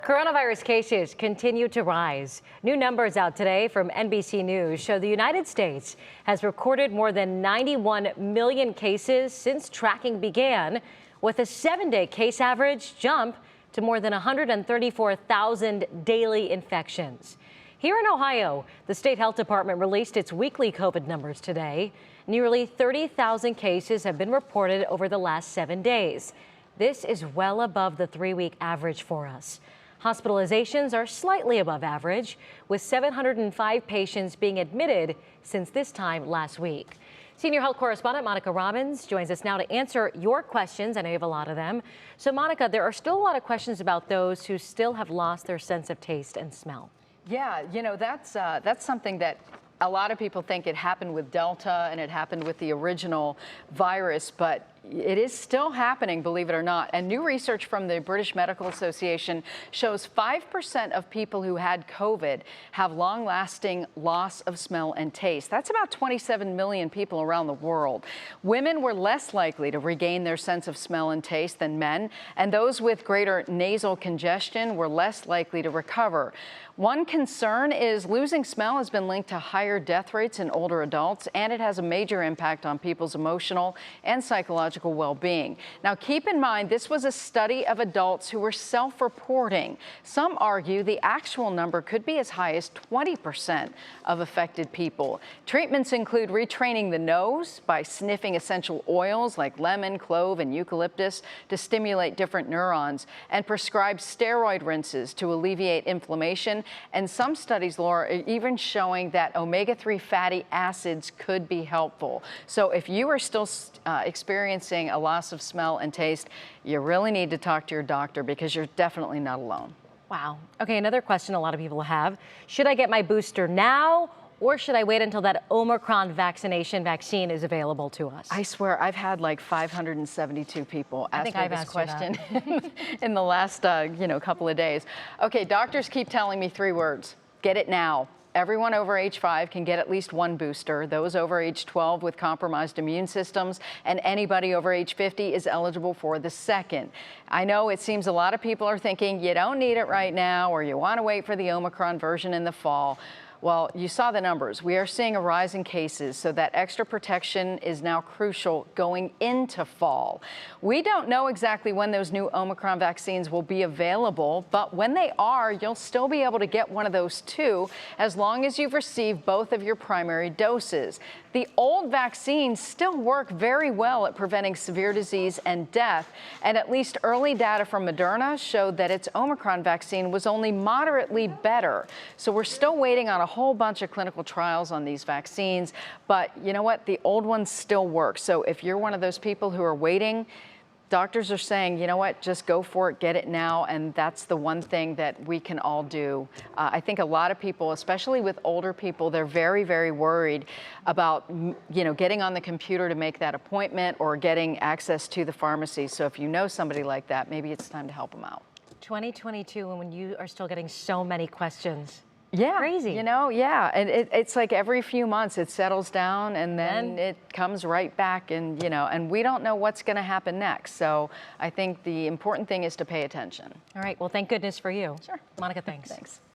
Coronavirus cases continue to rise. New numbers out today from NBC News show the United States has recorded more than 91 million cases since tracking began, with a 7-day case average jump to more than 134,000 daily infections. Here in Ohio, the state health department released its weekly COVID numbers today. Nearly 30,000 cases have been reported over the last 7 days. This is well above the 3-week average for us. Hospitalizations are slightly above average, with 705 patients being admitted since this time last week. Senior health correspondent Monica Robbins joins us now to answer your questions. I know you have a lot of them. So Monica, there are still a lot of questions about those who still have lost their sense of taste and smell. Yeah, that's something that a lot of people think it happened with Delta and it happened with the original virus, but it is still happening, believe it or not. And new research from the British Medical Association shows 5% of people who had COVID have long-lasting loss of smell and taste. That's about 27 million people around the world. Women were less likely to regain their sense of smell and taste than men, and those with greater nasal congestion were less likely to recover. One concern is losing smell has been linked to higher death rates in older adults, and it has a major impact on people's emotional and psychological well-being. Now, keep in mind, this was a study of adults who were self-reporting. Some argue the actual number could be as high as 20% of affected people. Treatments include retraining the nose by sniffing essential oils like lemon, clove, and eucalyptus to stimulate different neurons, and prescribe steroid rinses to alleviate inflammation. And some studies, Laura, are even showing that omega-3 fatty acids could be helpful. So if you are still experiencing a loss of smell and taste, you really need to talk to your doctor because you're definitely not alone. Wow. Okay, another question a lot of people have. Should I get my booster now, or should I wait until that Omicron vaccine is available to us? I swear, I've had like 572 people ask me this question in the last couple of days. Okay, doctors keep telling me 3 words. Get it now. Everyone over age 5 can get at least 1 booster. Those over age 12 with compromised immune systems and anybody over age 50 is eligible for the 2nd. I know it seems a lot of people are thinking you don't need it right now, or you want to wait for the Omicron version in the fall. Well, you saw the numbers. We are seeing a rise in cases, so that extra protection is now crucial going into fall. We don't know exactly when those new Omicron vaccines will be available, but when they are, you'll still be able to get one of those too, as long as you've received both of your primary doses. The old vaccines still work very well at preventing severe disease and death, and at least early data from Moderna showed that its Omicron vaccine was only moderately better. So we're still waiting on a whole bunch of clinical trials on these vaccines, but you know what? The old ones still work. So if you're one of those people who are waiting, doctors are saying, you know what, just go for it, get it now, and that's the one thing that we can all do. I think a lot of people, especially with older people, they're very, very worried about, getting on the computer to make that appointment or getting access to the pharmacy. So if you know somebody like that, maybe it's time to help them out. 2022, and when you are still getting so many questions. Yeah, crazy. Yeah, and it's like every few months it settles down and then it comes right back, and and we don't know what's going to happen next. So I think the important thing is to pay attention. All right, well, thank goodness for you. Sure. Monica, thanks. Thanks.